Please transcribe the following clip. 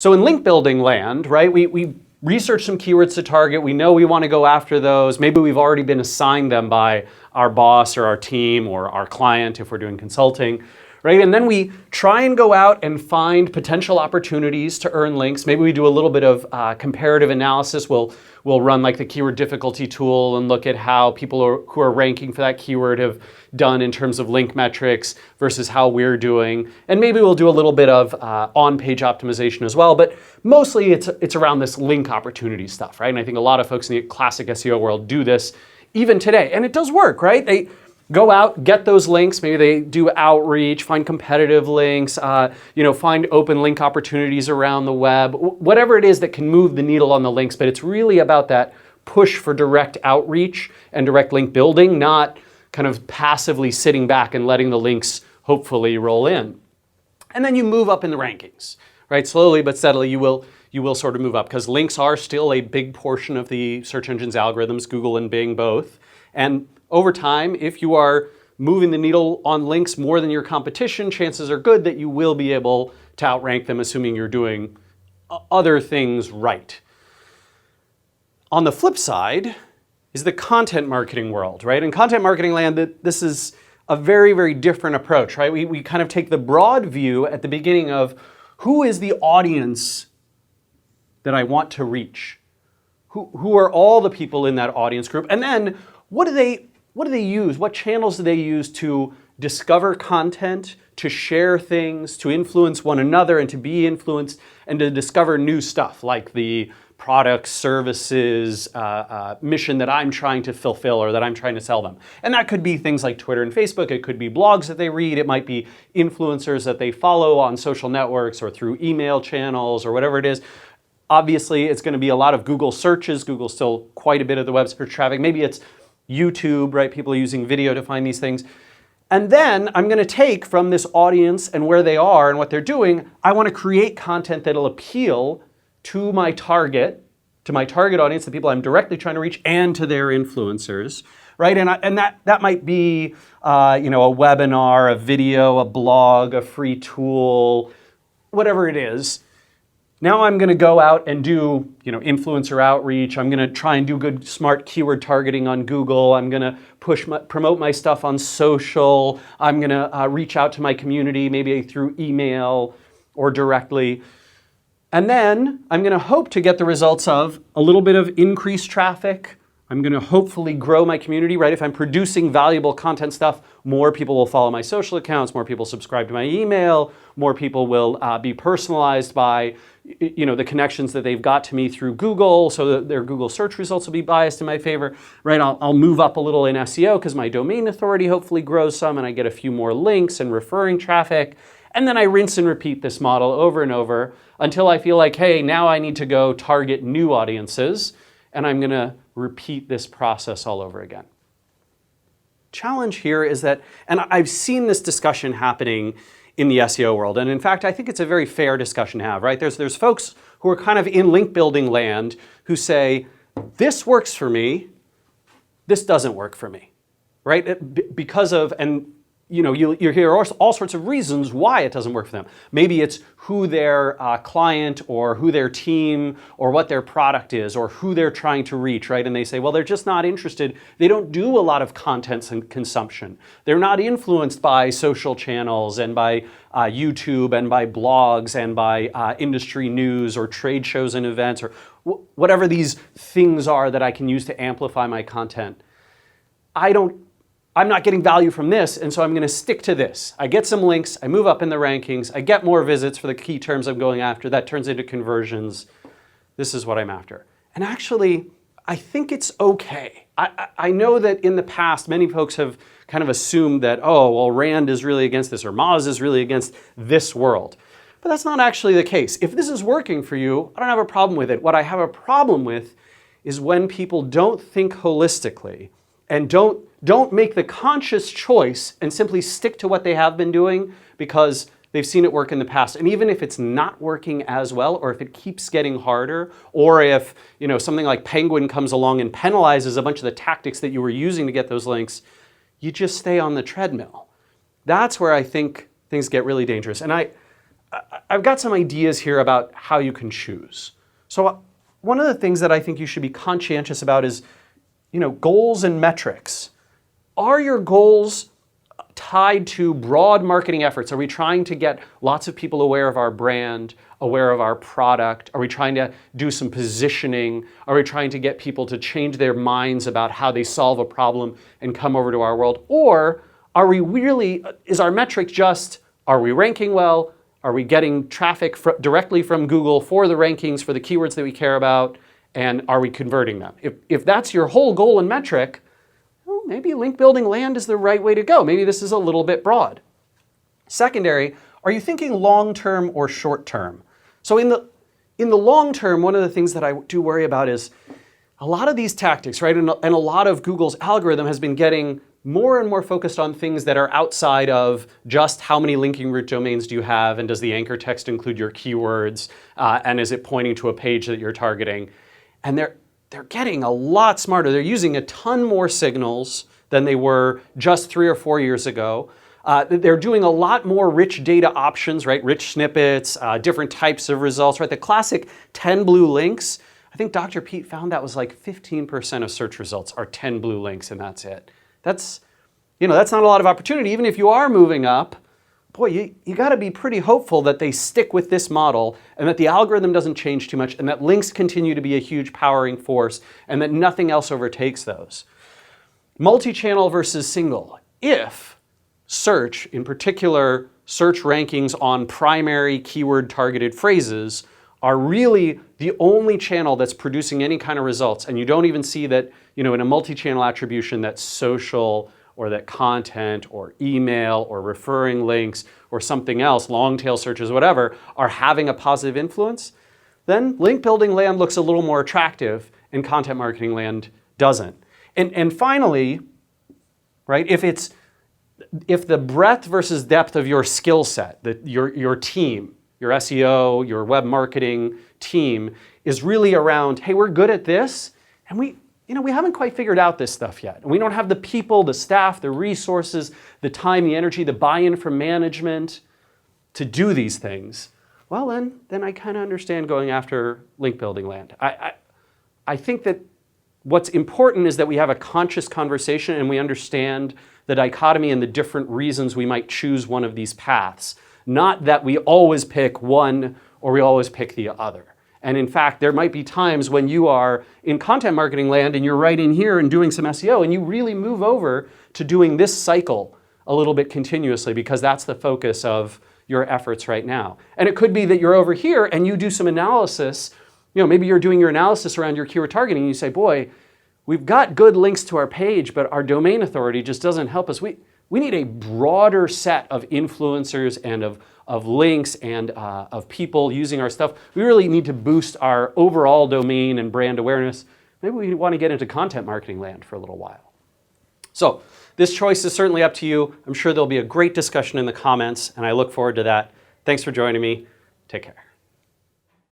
So in link building land, right, we research some keywords to target. We know we want to go after those. Maybe we've already been assigned them by our boss or our team or our client if we're doing consulting, right? And then we try and go out and find potential opportunities to earn links. Maybe we do a little bit of comparative analysis. We'll run like the keyword difficulty tool and look at how people who are ranking for that keyword have done in terms of link metrics versus how we're doing. And maybe we'll do a little bit of on-page optimization as well, but mostly it's around this link opportunity stuff, right? And I think a lot of folks in the classic SEO world do this even today, and it does work, right? They go out, get those links, maybe they do outreach, find competitive links, find open link opportunities around the web, whatever it is that can move the needle on the links, but it's really about that push for direct outreach and direct link building, not kind of passively sitting back and letting the links hopefully roll in. And then you move up in the rankings, right? Slowly but steadily you will sort of move up because links are still a big portion of the search engine's algorithms, Google and Bing both. And over time, if you are moving the needle on links more than your competition, chances are good that you will be able to outrank them, assuming you're doing other things right. On the flip side is the content marketing world, right? In content marketing land, this is a very, very different approach, right? We kind of take the broad view at the beginning of who is the audience that I want to reach? Who are all the people in that audience group? And then what do they use? What channels do they use to discover content, to share things, to influence one another and to be influenced and to discover new stuff like the products, services, mission that I'm trying to fulfill or that I'm trying to sell them. And that could be things like Twitter and Facebook. It could be blogs that they read. It might be influencers that they follow on social networks or through email channels or whatever it is. Obviously, it's going to be a lot of Google searches. Google's still quite a bit of the web search traffic. Maybe it's YouTube, right? People are using video to find these things. And then I'm going to take from this audience and where they are and what they're doing, I want to create content that'll appeal to my target audience, the people I'm directly trying to reach, and to their influencers, right? And that might be a webinar, a video, a blog, a free tool, whatever it is. Now I'm going to go out and do, influencer outreach. I'm going to try and do good, smart keyword targeting on Google. I'm going to promote my stuff on social. I'm going to reach out to my community, maybe through email or directly. And then I'm going to hope to get the results of a little bit of increased traffic. I'm going to hopefully grow my community, right? If I'm producing valuable content stuff, more people will follow my social accounts, more people subscribe to my email, more people will be personalized by the connections that they've got to me through Google, so that their Google search results will be biased in my favor, right? I'll move up a little in SEO because my domain authority hopefully grows some and I get a few more links and referring traffic. And then I rinse and repeat this model over and over until I feel like, hey, now I need to go target new audiences and I'm going to repeat this process all over again. Challenge here is that, and I've seen this discussion happening in the SEO world, and in fact, I think it's a very fair discussion to have, right? There's folks who are kind of in link building land who say, this works for me, this doesn't work for me, right? Because of, and you hear all sorts of reasons why it doesn't work for them. Maybe it's who their client or who their team or what their product is or who they're trying to reach, right? And they say, well, they're just not interested. They don't do a lot of content and consumption. They're not influenced by social channels and by YouTube and by blogs and by industry news or trade shows and events or whatever these things are that I can use to amplify my content. I'm not getting value from this, and so I'm going to stick to this. I get some links, I move up in the rankings, I get more visits for the key terms I'm going after, that turns into conversions. This is what I'm after. And actually, I think it's okay. I know that in the past, many folks have kind of assumed that, oh, well, Rand is really against this, or Moz is really against this world. But that's not actually the case. If this is working for you, I don't have a problem with it. What I have a problem with is when people don't think holistically and don't make the conscious choice and simply stick to what they have been doing because they've seen it work in the past. And even if it's not working as well, or if it keeps getting harder, or if something like Penguin comes along and penalizes a bunch of the tactics that you were using to get those links, you just stay on the treadmill. That's where I think things get really dangerous. And I've got some ideas here about how you can choose. So one of the things that I think you should be conscientious about is, goals and metrics. Are your goals tied to broad marketing efforts? Are we trying to get lots of people aware of our brand, aware of our product? Are we trying to do some positioning? Are we trying to get people to change their minds about how they solve a problem and come over to our world? Or is our metric just, are we ranking well? Are we getting traffic directly from Google for the rankings, for the keywords that we care about? And are we converting them? If that's your whole goal and metric, well, maybe link building land is the right way to go. Maybe this is a little bit broad. Secondary, are you thinking long-term or short-term? So in the long term, one of the things that I do worry about is a lot of these tactics, right? And a lot of Google's algorithm has been getting more and more focused on things that are outside of just how many linking root domains do you have, and does the anchor text include your keywords, and is it pointing to a page that you're targeting? And they're getting a lot smarter. They're using a ton more signals than they were just 3 or 4 years ago. They're doing a lot more rich data options, right? Rich snippets, different types of results, right? The classic 10 blue links, I think Dr. Pete found that was like 15% of search results are 10 blue links, and that's it. That's not a lot of opportunity. Even if you are moving up, boy, you got to be pretty hopeful that they stick with this model and that the algorithm doesn't change too much and that links continue to be a huge powering force and that nothing else overtakes those. Multi-channel versus single. If search, in particular search rankings on primary keyword targeted phrases, are really the only channel that's producing any kind of results, and you don't even see that, in a multi-channel attribution that social or that content or email or referring links or something else, long tail searches, whatever, are having a positive influence, then link building land looks a little more attractive and content marketing land doesn't. And finally, right, if the breadth versus depth of your skill set, your team, your SEO, your web marketing team is really around, hey, we're good at this, and we haven't quite figured out this stuff yet. And we don't have the people, the staff, the resources, the time, the energy, the buy-in from management to do these things. Well, then I kind of understand going after link building land. I think that what's important is that we have a conscious conversation and we understand the dichotomy and the different reasons we might choose one of these paths. Not that we always pick one or we always pick the other. And in fact, there might be times when you are in content marketing land and you're right in here and doing some SEO and you really move over to doing this cycle a little bit continuously because that's the focus of your efforts right now. And it could be that you're over here and you do some analysis. Maybe you're doing your analysis around your keyword targeting and you say, boy, we've got good links to our page, but our domain authority just doesn't help us. We need a broader set of influencers and of links and of people using our stuff. We really need to boost our overall domain and brand awareness. Maybe we want to get into content marketing land for a little while. So this choice is certainly up to you. I'm sure there'll be a great discussion in the comments, and I look forward to that. Thanks for joining me. Take care.